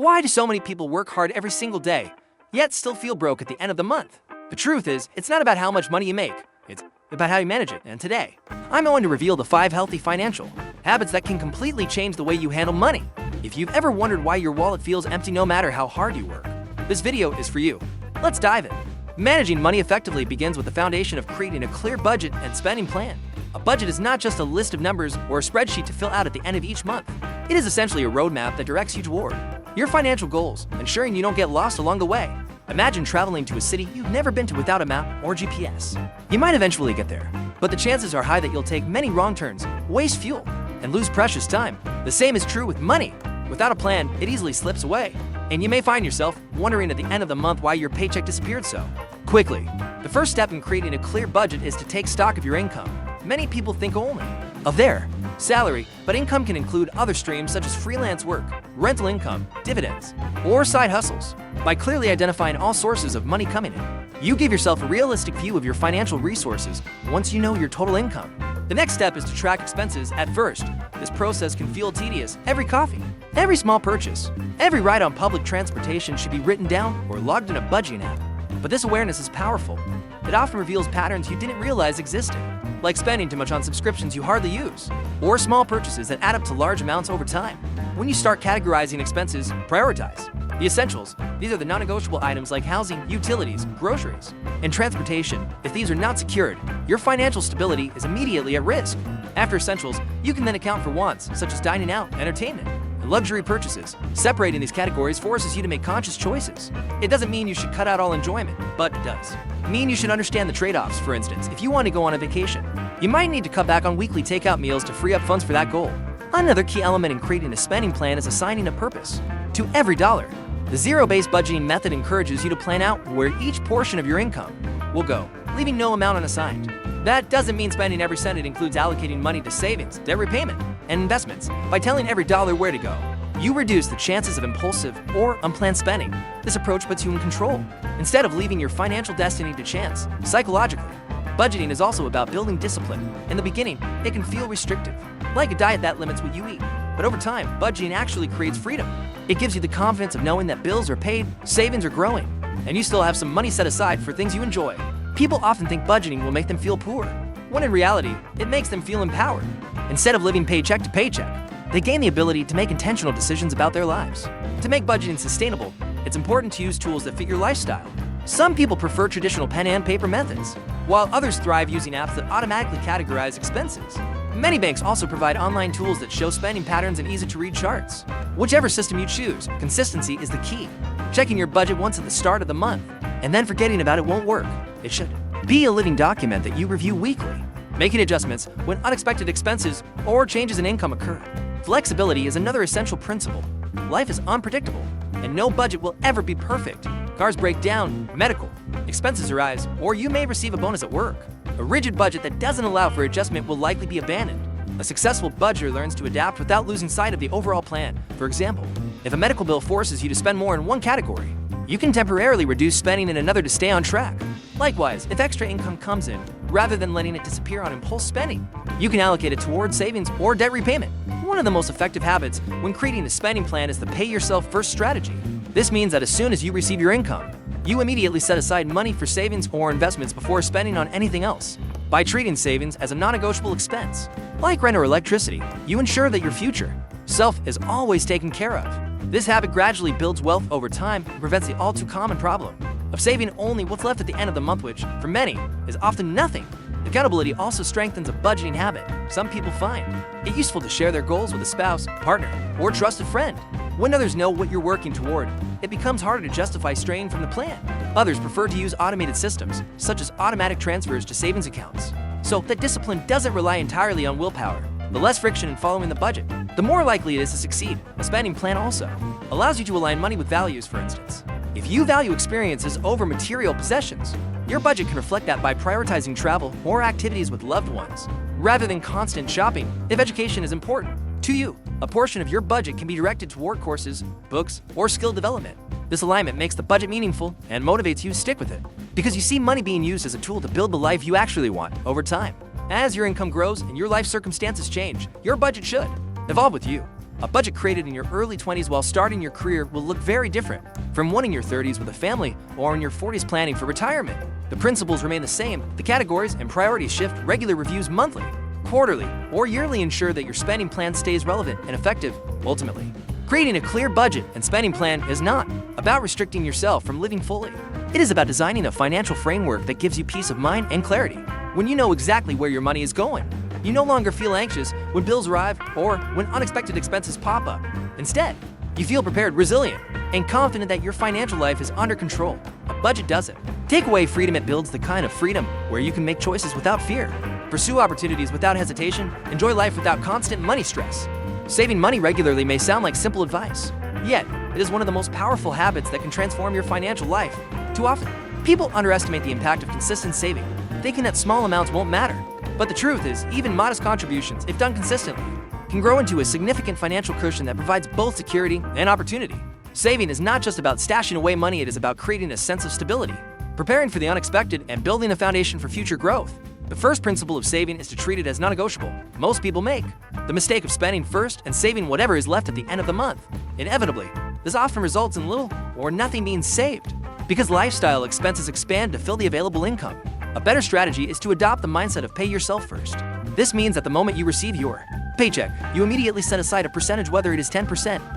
Why do so many people work hard every single day, yet still feel broke at the end of the month? The truth is, it's not about how much money you make, it's about how you manage it. And today, I'm going to reveal the 5 healthy financial habits that can completely change the way you handle money. If you've ever wondered why your wallet feels empty no matter how hard you work, this video is for you. Let's dive in. Managing money effectively begins with the foundation of creating a clear budget and spending plan. A budget is not just a list of numbers or a spreadsheet to fill out at the end of each month. It is essentially a roadmap that directs you toward your financial goals, ensuring you don't get lost along the way. Imagine traveling to a city you've never been to without a map or GPS. You might eventually get there, but the chances are high that you'll take many wrong turns, waste fuel, and lose precious time. The same is true with money. Without a plan, it easily slips away, and you may find yourself wondering at the end of the month why your paycheck disappeared so quickly. The first step in creating a clear budget is to take stock of your income. Many people think only of their salary, but income can include other streams such as freelance work, rental income, dividends, or side hustles. By clearly identifying all sources of money coming in, you give yourself a realistic view of your financial resources once you know your total income. The next step is to track expenses. At first, this process can feel tedious. Every coffee, every small purchase, every ride on public transportation should be written down or logged in a budgeting app. But this awareness is powerful. It often reveals patterns you didn't realize existed, like spending too much on subscriptions you hardly use, or small purchases that add up to large amounts over time. When you start categorizing expenses, prioritize the essentials. These are the non-negotiable items like housing, utilities, groceries, and transportation. If these are not secured, your financial stability is immediately at risk. After essentials, you can then account for wants, such as dining out, entertainment, and luxury purchases. Separating these categories forces you to make conscious choices. It doesn't mean you should cut out all enjoyment, but it does mean you should understand the trade-offs. For instance, if you want to go on a vacation, you might need to cut back on weekly takeout meals to free up funds for that goal. Another key element in creating a spending plan is assigning a purpose to every dollar. The zero-based budgeting method encourages you to plan out where each portion of your income will go, leaving no amount unassigned. That doesn't mean spending every cent. It includes allocating money to savings, debt repayment, and investments. By telling every dollar where to go, you reduce the chances of impulsive or unplanned spending. This approach puts you in control, instead of leaving your financial destiny to chance. Psychologically, budgeting is also about building discipline. In the beginning, it can feel restrictive, like a diet that limits what you eat. But over time, budgeting actually creates freedom. It gives you the confidence of knowing that bills are paid, savings are growing, and you still have some money set aside for things you enjoy. People often think budgeting will make them feel poor, when in reality, it makes them feel empowered. Instead of living paycheck to paycheck, they gain the ability to make intentional decisions about their lives. To make budgeting sustainable, it's important to use tools that fit your lifestyle. Some people prefer traditional pen and paper methods, while others thrive using apps that automatically categorize expenses. Many banks also provide online tools that show spending patterns and easy-to-read charts. Whichever system you choose, consistency is the key. Checking your budget once at the start of the month and then forgetting about it won't work. It should be a living document that you review weekly, making adjustments when unexpected expenses or changes in income occur. Flexibility is another essential principle. Life is unpredictable, and no budget will ever be perfect. Cars break down, medical expenses arise, or you may receive a bonus at work. A rigid budget that doesn't allow for adjustment will likely be abandoned. A successful budgeter learns to adapt without losing sight of the overall plan. For example, if a medical bill forces you to spend more in one category, you can temporarily reduce spending in another to stay on track. Likewise, if extra income comes in, rather than letting it disappear on impulse spending, you can allocate it towards savings or debt repayment. One of the most effective habits when creating a spending plan is the pay yourself first strategy. This means that as soon as you receive your income, you immediately set aside money for savings or investments before spending on anything else. By treating savings as a non-negotiable expense, like rent or electricity, you ensure that your future self is always taken care of. This habit gradually builds wealth over time and prevents the all-too-common problem of saving only what's left at the end of the month, which, for many, is often nothing. Accountability also strengthens a budgeting habit. Some people find it useful to share their goals with a spouse, partner, or trusted friend. When others know what you're working toward, it becomes harder to justify straying from the plan. Others prefer to use automated systems, such as automatic transfers to savings accounts, so that discipline doesn't rely entirely on willpower. The less friction in following the budget, the more likely it is to succeed. A spending plan also allows you to align money with values. For instance, if you value experiences over material possessions, your budget can reflect that by prioritizing travel or activities with loved ones, rather than constant shopping. If education is important to you, a portion of your budget can be directed toward courses, books, or skill development. This alignment makes the budget meaningful and motivates you to stick with it, because you see money being used as a tool to build the life you actually want over time. As your income grows and your life circumstances change, your budget should evolve with you. A budget created in your early 20s while starting your career will look very different from one in your 30s with a family or in your 40s planning for retirement. The principles remain the same, the categories and priorities shift. Regular reviews monthly, quarterly, or yearly ensure that your spending plan stays relevant and effective. Ultimately, creating a clear budget and spending plan is not about restricting yourself from living fully. It is about designing a financial framework that gives you peace of mind and clarity. When you know exactly where your money is going, you no longer feel anxious when bills arrive or when unexpected expenses pop up. Instead, you feel prepared, resilient, and confident that your financial life is under control. A budget does it. Take away freedom, it builds the kind of freedom where you can make choices without fear, pursue opportunities without hesitation, enjoy life without constant money stress. Saving money regularly may sound like simple advice, yet it is one of the most powerful habits that can transform your financial life. Too often, people underestimate the impact of consistent saving, thinking that small amounts won't matter. But the truth is, even modest contributions, if done consistently, can grow into a significant financial cushion that provides both security and opportunity. Saving is not just about stashing away money, it is about creating a sense of stability, preparing for the unexpected, and building a foundation for future growth. The first principle of saving is to treat it as non-negotiable. Most people make the mistake of spending first and saving whatever is left at the end of the month. Inevitably, this often results in little or nothing being saved, because lifestyle expenses expand to fill the available income. A better strategy is to adopt the mindset of pay yourself first. This means that the moment you receive your paycheck, you immediately set aside a percentage, whether it is 10%,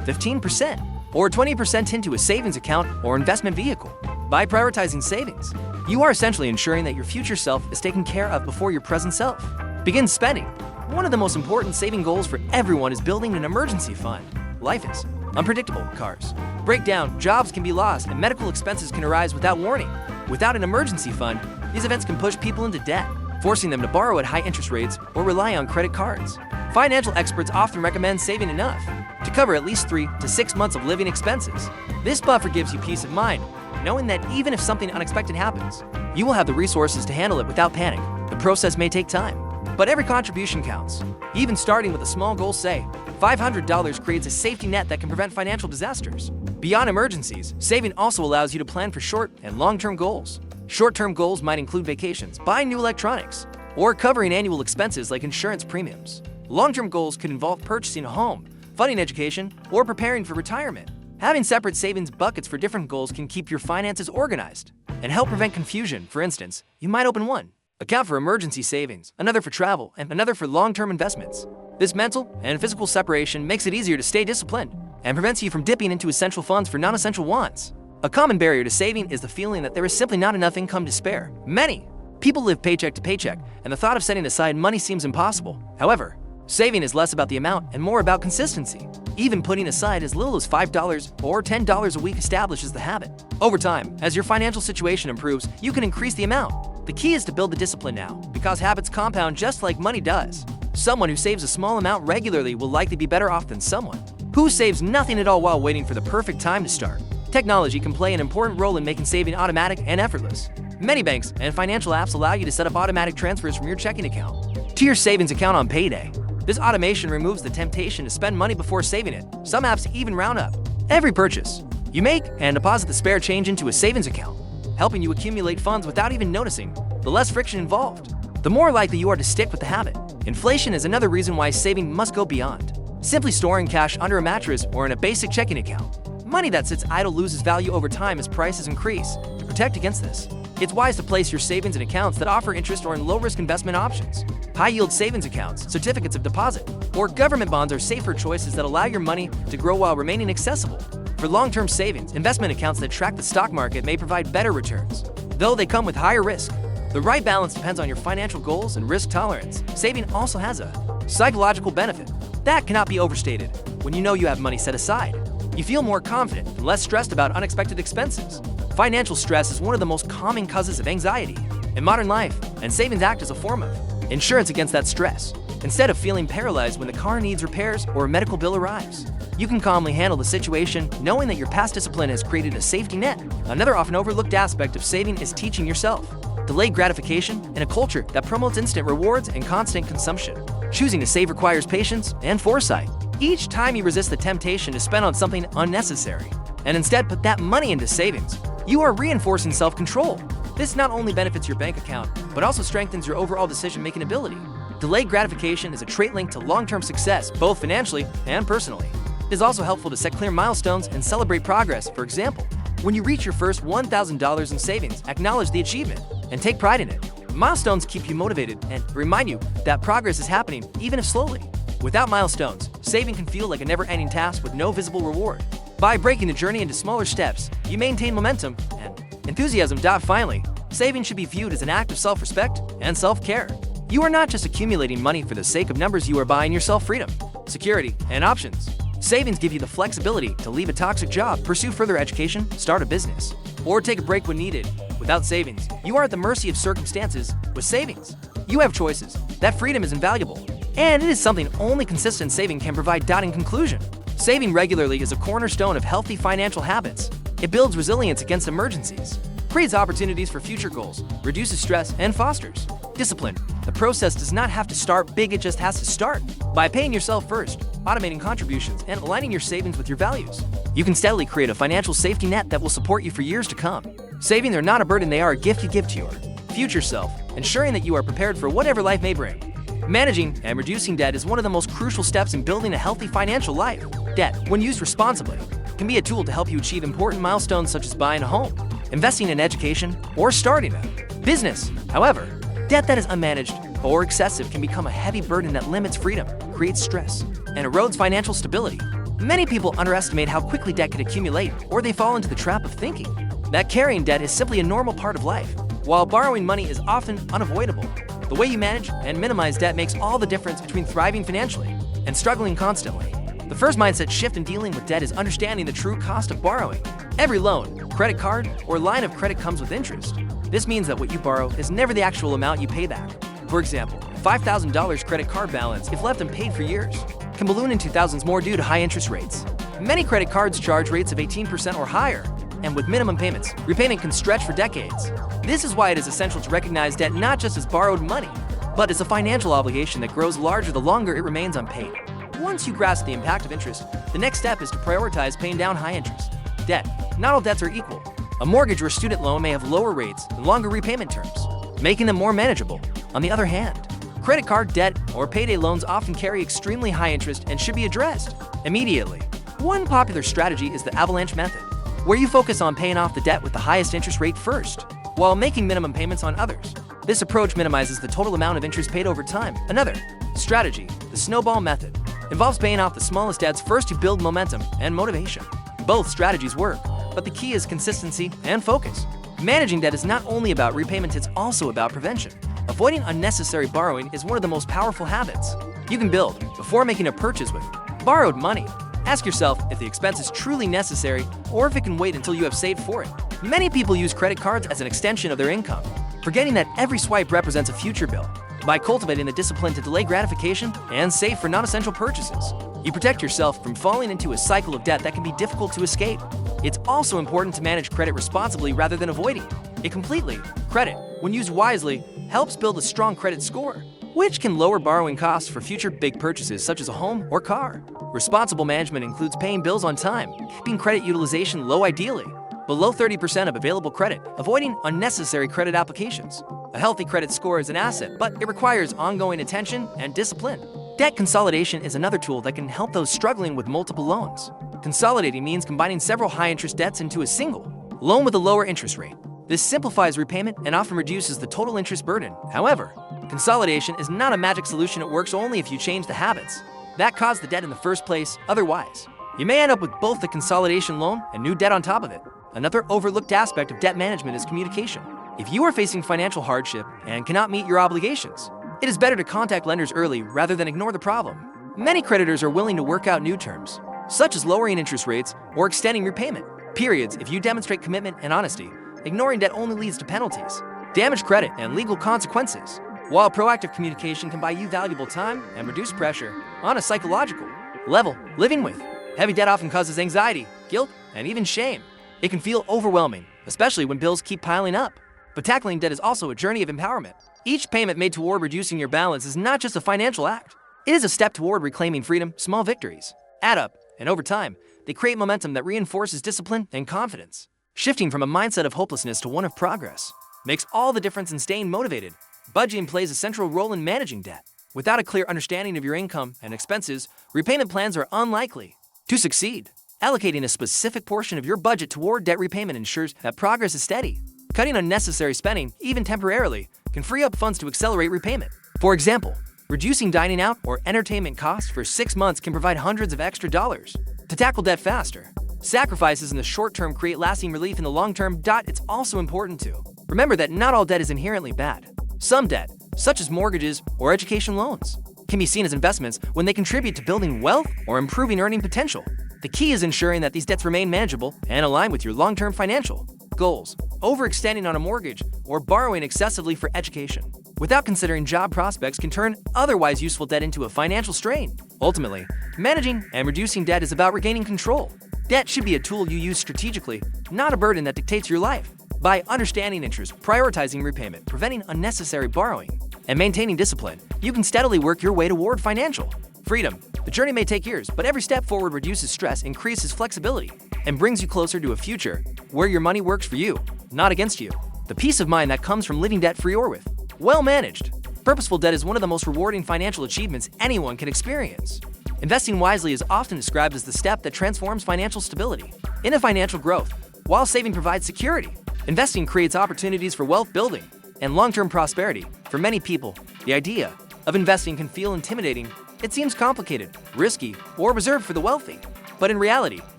15%, or 20% into a savings account or investment vehicle. By prioritizing savings, you are essentially ensuring that your future self is taken care of before your present self. Begin spending. One of the most important saving goals for everyone is building an emergency fund. Life is unpredictable. Cars break down, jobs can be lost, and medical expenses can arise without warning. Without an emergency fund, these events can push people into debt, forcing them to borrow at high interest rates or rely on credit cards. Financial experts often recommend saving enough to cover at least 3 to 6 months of living expenses. This buffer gives you peace of mind, knowing that even if something unexpected happens, you will have the resources to handle it without panic. The process may take time, but every contribution counts. Even starting with a small goal, say $500, creates a safety net that can prevent financial disasters. Beyond emergencies, saving also allows you to plan for short and long-term goals. Short-term goals might include vacations, buying new electronics, or covering annual expenses like insurance premiums. Long-term goals could involve purchasing a home, funding education, or preparing for retirement. Having separate savings buckets for different goals can keep your finances organized and help prevent confusion. For instance, you might open one account for emergency savings, another for travel, and another for long-term investments. This mental and physical separation makes it easier to stay disciplined and prevents you from dipping into essential funds for non-essential wants. A common barrier to saving is the feeling that there is simply not enough income to spare. Many people live paycheck to paycheck, and the thought of setting aside money seems impossible. However, saving is less about the amount and more about consistency. Even putting aside as little as $5 or $10 a week establishes the habit. Over time, as your financial situation improves, you can increase the amount. The key is to build the discipline now, because habits compound just like money does. Someone who saves a small amount regularly will likely be better off than someone who saves nothing at all while waiting for the perfect time to start. Technology can play an important role in making saving automatic and effortless. Many banks and financial apps allow you to set up automatic transfers from your checking account to your savings account on payday. This automation removes the temptation to spend money before saving it. Some apps even round up every purchase you make and deposit the spare change into a savings account, helping you accumulate funds without even noticing. The less friction involved, the more likely you are to stick with the habit. Inflation is another reason why saving must go beyond simply storing cash under a mattress or in a basic checking account. Money that sits idle loses value over time as prices increase. To protect against this, it's wise to place your savings in accounts that offer interest or in low-risk investment options. High-yield savings accounts, certificates of deposit, or government bonds are safer choices that allow your money to grow while remaining accessible. For long-term savings, investment accounts that track the stock market may provide better returns, though they come with higher risk. The right balance depends on your financial goals and risk tolerance. Saving also has a psychological benefit that cannot be overstated. When you know you have money set aside, you feel more confident and less stressed about unexpected expenses. Financial stress is one of the most common causes of anxiety in modern life, and savings act as a form of insurance against that stress. Instead of feeling paralyzed when the car needs repairs or a medical bill arrives, you can calmly handle the situation knowing that your past discipline has created a safety net. Another often overlooked aspect of saving is teaching yourself delayed gratification in a culture that promotes instant rewards and constant consumption. Choosing to save requires patience and foresight. Each time you resist the temptation to spend on something unnecessary and instead put that money into savings, you are reinforcing self-control. This not only benefits your bank account, but also strengthens your overall decision-making ability. Delayed gratification is a trait linked to long-term success, both financially and personally. It is also helpful to set clear milestones and celebrate progress. For example, when you reach your first $1,000 in savings, acknowledge the achievement and take pride in it. Milestones keep you motivated and remind you that progress is happening, even if slowly. Without milestones, saving can feel like a never-ending task with no visible reward. By breaking the journey into smaller steps, you maintain momentum and enthusiasm. Finally, saving should be viewed as an act of self-respect and self-care. You are not just accumulating money for the sake of numbers, you are buying yourself freedom, security, and options. Savings give you the flexibility to leave a toxic job, pursue further education, start a business, or take a break when needed. Without savings, you are at the mercy of circumstances. With savings, you have choices. That freedom is invaluable, and it is something only consistent saving can provide. In conclusion, saving regularly is a cornerstone of healthy financial habits. It builds resilience against emergencies, creates opportunities for future goals, reduces stress, and fosters discipline. The process does not have to start big, it just has to start. By paying yourself first, automating contributions, and aligning your savings with your values, you can steadily create a financial safety net that will support you for years to come. Saving, they're not a burden, they are a gift you give to your future self, ensuring that you are prepared for whatever life may bring. Managing and reducing debt is one of the most crucial steps in building a healthy financial life. Debt, when used responsibly, can be a tool to help you achieve important milestones such as buying a home, investing in education, or starting a business. However, debt that is unmanaged or excessive can become a heavy burden that limits freedom, creates stress, and erodes financial stability. Many people underestimate how quickly debt can accumulate, or they fall into the trap of thinking that carrying debt is simply a normal part of life. While borrowing money is often unavoidable, the way you manage and minimize debt makes all the difference between thriving financially and struggling constantly. The first mindset shift in dealing with debt is understanding the true cost of borrowing. Every loan, credit card, or line of credit comes with interest. This means that what you borrow is never the actual amount you pay back. For example, $5,000 credit card balance, if left unpaid for years, can balloon into thousands more due to high interest rates. Many credit cards charge rates of 18% or higher, and with minimum payments, repayment can stretch for decades. This is why it is essential to recognize debt not just as borrowed money, but as a financial obligation that grows larger the longer it remains unpaid. Once you grasp the impact of interest, the next step is to prioritize paying down high interest debt. Not all debts are equal. A mortgage or student loan may have lower rates and longer repayment terms, making them more manageable. On the other hand, credit card debt or payday loans often carry extremely high interest and should be addressed immediately. One popular strategy is the avalanche method, where you focus on paying off the debt with the highest interest rate first, while making minimum payments on others. This approach minimizes the total amount of interest paid over time. Another strategy, the snowball method, involves paying off the smallest debts first to build momentum and motivation. Both strategies work, but the key is consistency and focus. Managing debt is not only about repayment, it's also about prevention. Avoiding unnecessary borrowing is one of the most powerful habits you can build before making a purchase with borrowed money. Ask yourself if the expense is truly necessary or if it can wait until you have saved for it. Many people use credit cards as an extension of their income, forgetting that every swipe represents a future bill. By cultivating the discipline to delay gratification and save for non-essential purchases, you protect yourself from falling into a cycle of debt that can be difficult to escape. It's also important to manage credit responsibly rather than avoiding it completely. Credit, when used wisely, helps build a strong credit score, which can lower borrowing costs for future big purchases such as a home or car. Responsible management includes paying bills on time, keeping credit utilization low, ideally below 30% of available credit, avoiding unnecessary credit applications. A healthy credit score is an asset, but it requires ongoing attention and discipline. Debt consolidation is another tool that can help those struggling with multiple loans. Consolidating means combining several high-interest debts into a single loan with a lower interest rate. This simplifies repayment and often reduces the total interest burden. However, consolidation is not a magic solution. It works only if you change the habits that caused the debt in the first place. Otherwise, you may end up with both the consolidation loan and new debt on top of it. Another overlooked aspect of debt management is communication. If you are facing financial hardship and cannot meet your obligations, it is better to contact lenders early rather than ignore the problem. Many creditors are willing to work out new terms, such as lowering interest rates or extending repayment periods if you demonstrate commitment and honesty. Ignoring debt only leads to penalties, damaged credit, and legal consequences. While proactive communication can buy you valuable time and reduce pressure on a psychological level, living with heavy debt often causes anxiety, guilt, and even shame. It can feel overwhelming, especially when bills keep piling up. But tackling debt is also a journey of empowerment. Each payment made toward reducing your balance is not just a financial act. It is a step toward reclaiming freedom. Small victories add up, and over time, they create momentum that reinforces discipline and confidence. Shifting from a mindset of hopelessness to one of progress makes all the difference in staying motivated. Budgeting plays a central role in managing debt. Without a clear understanding of your income and expenses, repayment plans are unlikely to succeed. Allocating a specific portion of your budget toward debt repayment ensures that progress is steady. Cutting unnecessary spending, even temporarily, can free up funds to accelerate repayment. For example, reducing dining out or entertainment costs for 6 months can provide hundreds of extra dollars to tackle debt faster. Sacrifices in the short term create lasting relief in the long term. It's also important to remember that not all debt is inherently bad. Some debt, such as mortgages or education loans, can be seen as investments when they contribute to building wealth or improving earning potential. The key is ensuring that these debts remain manageable and align with your long-term financial goals. Overextending on a mortgage or borrowing excessively for education without considering job prospects can turn otherwise useful debt into a financial strain. Ultimately, managing and reducing debt is about regaining control. Debt should be a tool you use strategically, not a burden that dictates your life. By understanding interest, prioritizing repayment, preventing unnecessary borrowing, and maintaining discipline, you can steadily work your way toward financial freedom. The journey may take years, but every step forward reduces stress, increases flexibility, and brings you closer to a future where your money works for you, not against you. The peace of mind that comes from living debt-free or with well-managed, purposeful debt is one of the most rewarding financial achievements anyone can experience. Investing wisely is often described as the step that transforms financial stability into financial growth, while saving provides security. Investing creates opportunities for wealth building and long-term prosperity. For many people, the idea of investing can feel intimidating. It seems complicated, risky, or reserved for the wealthy. But in reality,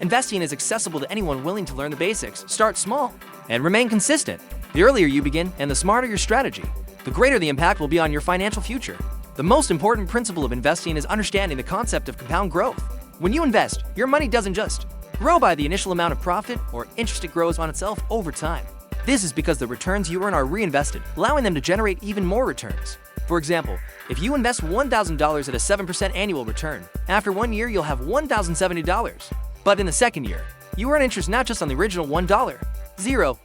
investing is accessible to anyone willing to learn the basics. Start small and remain consistent. The earlier you begin and the smarter your strategy, the greater the impact will be on your financial future. The most important principle of investing is understanding the concept of compound growth. When you invest, your money doesn't just grow by the initial amount of profit or interest. It grows on itself over time. This is because the returns you earn are reinvested, allowing them to generate even more returns. For example, if you invest $1,000 at a 7% annual return, after 1 year you'll have $1,070. But in the second year, you earn interest not just on the original $1,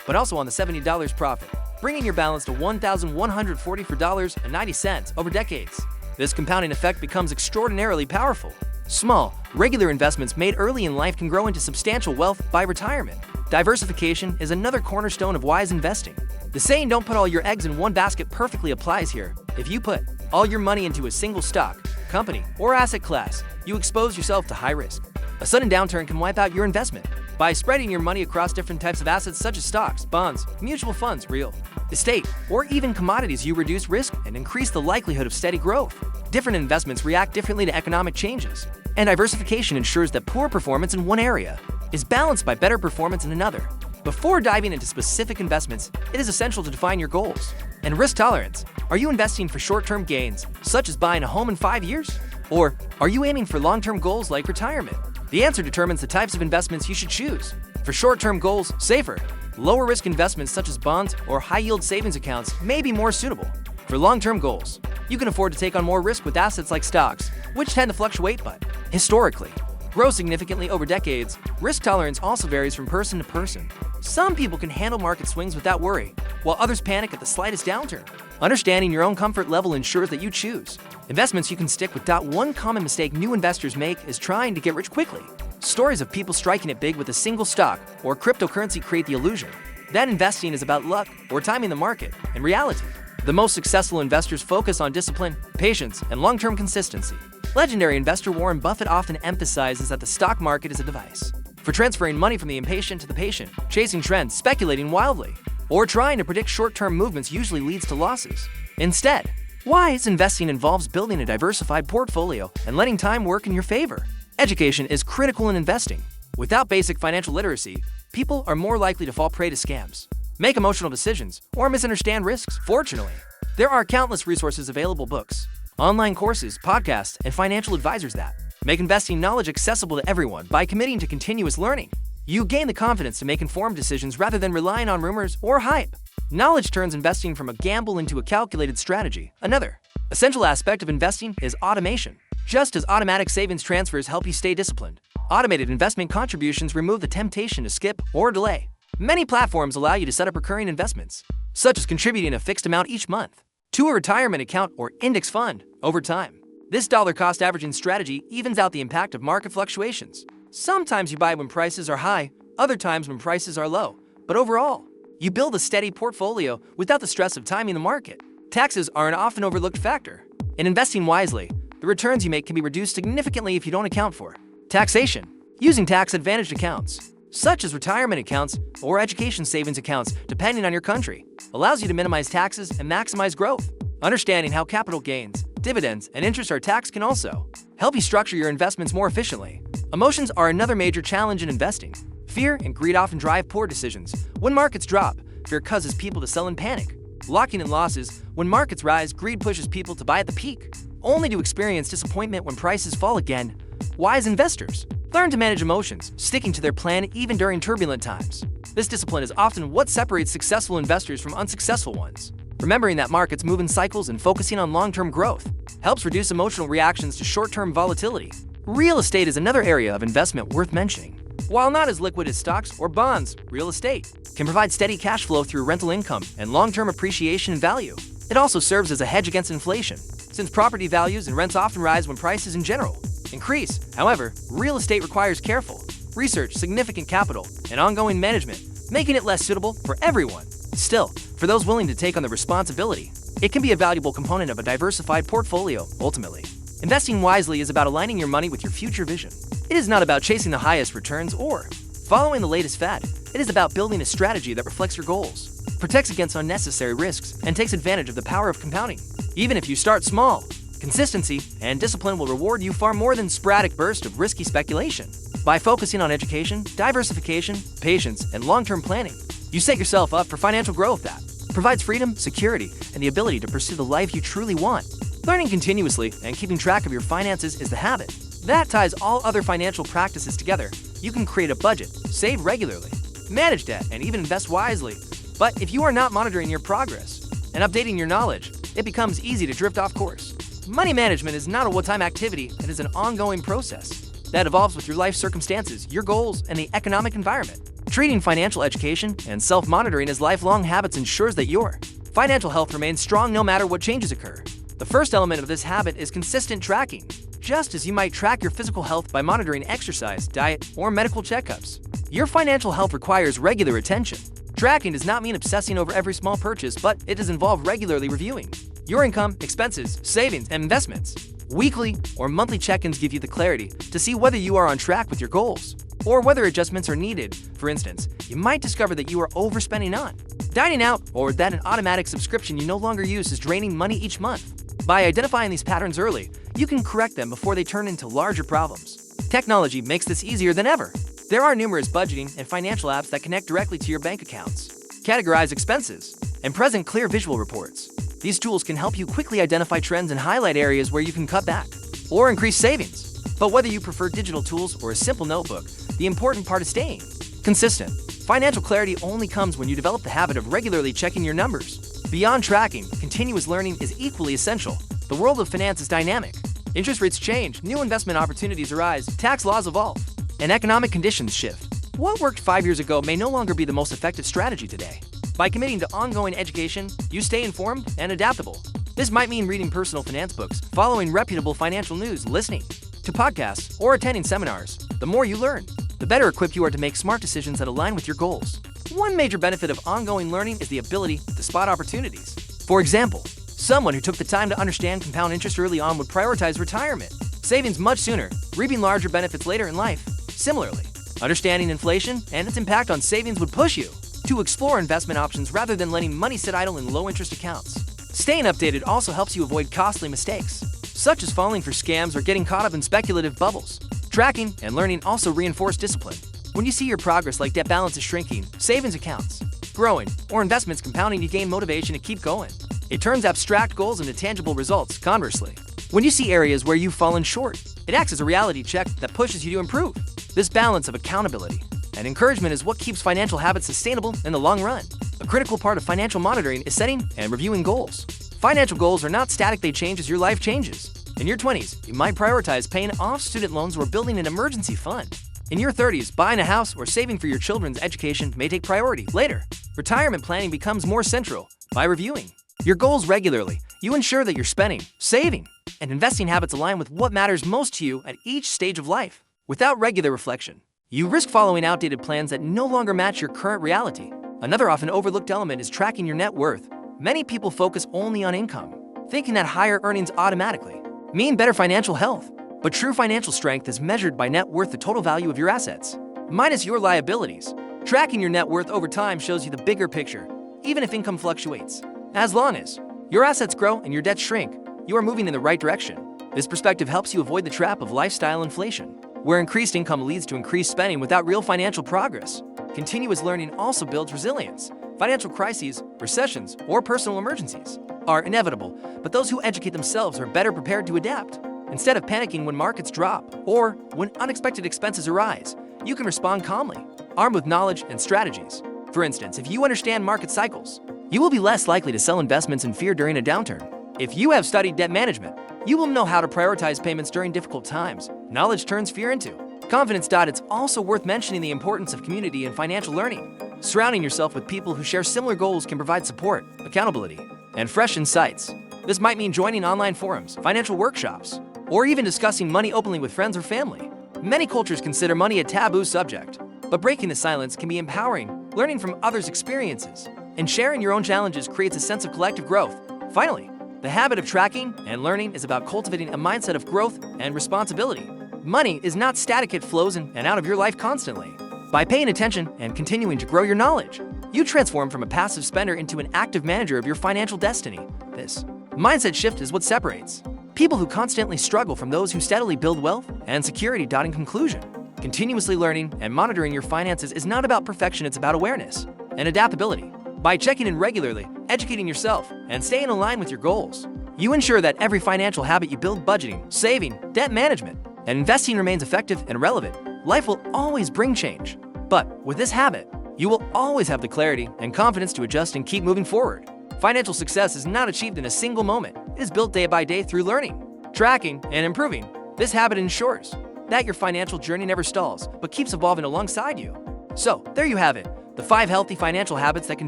but also on the $70 profit, bringing your balance to $1,144.90 over decades. This compounding effect becomes extraordinarily powerful. Small, regular investments made early in life can grow into substantial wealth by retirement. Diversification is another cornerstone of wise investing. The saying, "Don't put all your eggs in one basket," perfectly applies here. If you put all your money into a single stock, company, or asset class, you expose yourself to high risk. A sudden downturn can wipe out your investment. By spreading your money across different types of assets such as stocks, bonds, mutual funds, real estate, or even commodities, you reduce risk and increase the likelihood of steady growth. Different investments react differently to economic changes, and diversification ensures that poor performance in one area is balanced by better performance in another. Before diving into specific investments, it is essential to define your goals and risk tolerance. Are you investing for short-term gains, such as buying a home in 5 years? Or are you aiming for long-term goals like retirement? The answer determines the types of investments you should choose. For short-term goals, safer, lower-risk investments such as bonds or high-yield savings accounts may be more suitable. For long-term goals, you can afford to take on more risk with assets like stocks, which tend to fluctuate but, historically, grow significantly over decades. Risk tolerance also varies from person to person. Some people can handle market swings without worry, while others panic at the slightest downturn. Understanding your own comfort level ensures that you choose investments you can stick with. One common mistake new investors make is trying to get rich quickly. Stories of people striking it big with a single stock or cryptocurrency create the illusion that investing is about luck or timing the market. In reality, the most successful investors focus on discipline, patience, and long-term consistency. Legendary investor Warren Buffett often emphasizes that the stock market is a device for transferring money from the impatient to the patient. Chasing trends, speculating wildly, or trying to predict short-term movements usually leads to losses. Instead, wise investing involves building a diversified portfolio and letting time work in your favor. Education is critical in investing. Without basic financial literacy, people are more likely to fall prey to scams, make emotional decisions, or misunderstand risks. Fortunately, there are countless resources available: books, online courses, podcasts, and financial advisors that make investing knowledge accessible to everyone. By committing to continuous learning, you gain the confidence to make informed decisions rather than relying on rumors or hype. Knowledge turns investing from a gamble into a calculated strategy. Another essential aspect of investing is automation. Just as automatic savings transfers help you stay disciplined, automated investment contributions remove the temptation to skip or delay. Many platforms allow you to set up recurring investments, such as contributing a fixed amount each month to a retirement account or index fund over time. This dollar-cost averaging strategy evens out the impact of market fluctuations. Sometimes you buy when prices are high, other times when prices are low. But overall, you build a steady portfolio without the stress of timing the market. Taxes are an often overlooked factor. In investing wisely, the returns you make can be reduced significantly if you don't account for taxation. Using tax-advantaged accounts, such as retirement accounts or education savings accounts, depending on your country, allows you to minimize taxes and maximize growth. Understanding how capital gains, dividends, and interest are taxed can also help you structure your investments more efficiently. Emotions are another major challenge in investing. Fear and greed often drive poor decisions. When markets drop, fear causes people to sell in panic, locking in losses. When markets rise, greed pushes people to buy at the peak, only to experience disappointment when prices fall again. Wise investors learn to manage emotions, sticking to their plan even during turbulent times. This discipline is often what separates successful investors from unsuccessful ones. Remembering that markets move in cycles and focusing on long-term growth helps reduce emotional reactions to short-term volatility. Real estate is another area of investment worth mentioning. While not as liquid as stocks or bonds, real estate can provide steady cash flow through rental income and long-term appreciation in value. It also serves as a hedge against inflation, since property values and rents often rise when prices in general increase. However, real estate requires careful research, significant capital, and ongoing management, making it less suitable for everyone. Still, for those willing to take on the responsibility, it can be a valuable component of a diversified portfolio. Ultimately, investing wisely is about aligning your money with your future vision. It is not about chasing the highest returns or following the latest fad. It is about building a strategy that reflects your goals, protects against unnecessary risks, and takes advantage of the power of compounding. Even if you start small, consistency and discipline will reward you far more than sporadic bursts of risky speculation. By focusing on education, diversification, patience, and long-term planning, you set yourself up for financial growth that provides freedom, security, and the ability to pursue the life you truly want. Learning continuously and keeping track of your finances is the habit that ties all other financial practices together. You can create a budget, save regularly, manage debt, and even invest wisely. But if you are not monitoring your progress and updating your knowledge, it becomes easy to drift off course. Money management is not a one-time activity. It is an ongoing process that evolves with your life circumstances, your goals, and the economic environment. Treating financial education and self-monitoring as lifelong habits ensures that your financial health remains strong no matter what changes occur. The first element of this habit is consistent tracking. Just as you might track your physical health by monitoring exercise, diet, or medical checkups, your financial health requires regular attention. Tracking does not mean obsessing over every small purchase, but it does involve regularly reviewing your income, expenses, savings, and investments. Weekly or monthly check-ins give you the clarity to see whether you are on track with your goals or whether adjustments are needed. For instance, you might discover that you are overspending on dining out or that an automatic subscription you no longer use is draining money each month. By identifying these patterns early, you can correct them before they turn into larger problems. Technology makes this easier than ever. There are numerous budgeting and financial apps that connect directly to your bank accounts, categorize expenses, and present clear visual reports. These tools can help you quickly identify trends and highlight areas where you can cut back or increase savings. But whether you prefer digital tools or a simple notebook, the important part is staying consistent. Financial clarity only comes when you develop the habit of regularly checking your numbers. Beyond tracking, continuous learning is equally essential. The world of finance is dynamic. Interest rates change, new investment opportunities arise, tax laws evolve, and economic conditions shift. What worked 5 years ago may no longer be the most effective strategy today. By committing to ongoing education, you stay informed and adaptable. This might mean reading personal finance books, following reputable financial news, listening to podcasts, or attending seminars. The more you learn, the better equipped you are to make smart decisions that align with your goals. One major benefit of ongoing learning is the ability to spot opportunities. For example, someone who took the time to understand compound interest early on would prioritize retirement savings much sooner, reaping larger benefits later in life. Similarly, understanding inflation and its impact on savings would push you to explore investment options rather than letting money sit idle in low-interest accounts. Staying updated also helps you avoid costly mistakes, such as falling for scams or getting caught up in speculative bubbles. Tracking and learning also reinforce discipline. When you see your progress like debt balances shrinking, savings accounts growing, or investments compounding, you gain motivation to keep going. It turns abstract goals into tangible results. Conversely, when you see areas where you've fallen short, it acts as a reality check that pushes you to improve. This balance of accountability and encouragement is what keeps financial habits sustainable in the long run. A critical part of financial monitoring is setting and reviewing goals. Financial goals are not static, they change as your life changes. In your 20s, you might prioritize paying off student loans or building an emergency fund. In your 30s, buying a house or saving for your children's education may take priority. Later, retirement planning becomes more central. By reviewing your goals regularly, you ensure that your spending, saving, and investing habits align with what matters most to you at each stage of life. Without regular reflection, you risk following outdated plans that no longer match your current reality. Another often overlooked element is tracking your net worth. Many people focus only on income, thinking that higher earnings automatically mean better financial health. But true financial strength is measured by net worth, the total value of your assets, minus your liabilities. Tracking your net worth over time shows you the bigger picture, even if income fluctuates. As long as your assets grow and your debts shrink, you are moving in the right direction. This perspective helps you avoid the trap of lifestyle inflation, where increased income leads to increased spending without real financial progress. Continuous learning also builds resilience. Financial crises, recessions, or personal emergencies are inevitable, but those who educate themselves are better prepared to adapt. Instead of panicking when markets drop or when unexpected expenses arise, you can respond calmly, armed with knowledge and strategies. For instance, if you understand market cycles, you will be less likely to sell investments in fear during a downturn. If you have studied debt management, you will know how to prioritize payments during difficult times. Knowledge turns fear into confidence. It's also worth mentioning the importance of community and financial learning. Surrounding yourself with people who share similar goals can provide support, accountability, and fresh insights. This might mean joining online forums, financial workshops, or even discussing money openly with friends or family. Many cultures consider money a taboo subject, but breaking the silence can be empowering. Learning from others' experiences and sharing your own challenges creates a sense of collective growth. Finally, the habit of tracking and learning is about cultivating a mindset of growth and responsibility. Money is not static, it flows in and out of your life constantly. By paying attention and continuing to grow your knowledge, you transform from a passive spender into an active manager of your financial destiny. This mindset shift is what separates people who constantly struggle from those who steadily build wealth and security. In conclusion, continuously learning and monitoring your finances is not about perfection, it's about awareness and adaptability. By checking in regularly, educating yourself, and staying aligned with your goals, you ensure that every financial habit you build, budgeting, saving, debt management, and investing remains effective and relevant. Life will always bring change, but with this habit, you will always have the clarity and confidence to adjust and keep moving forward. Financial success is not achieved in a single moment. It is built day by day through learning, tracking, and improving. This habit ensures that your financial journey never stalls, but keeps evolving alongside you. So, there you have it, the 5 healthy financial habits that can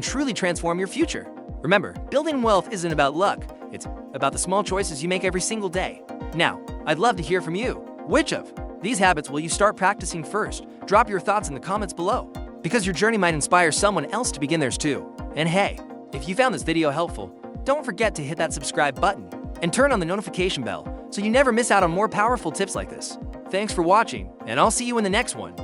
truly transform your future. Remember, building wealth isn't about luck, it's about the small choices you make every single day. Now, I'd love to hear from you. Which of these habits will you start practicing first? Drop your thoughts in the comments below, because your journey might inspire someone else to begin theirs too. And hey, if you found this video helpful, don't forget to hit that subscribe button and turn on the notification bell so you never miss out on more powerful tips like this. Thanks for watching, and I'll see you in the next one.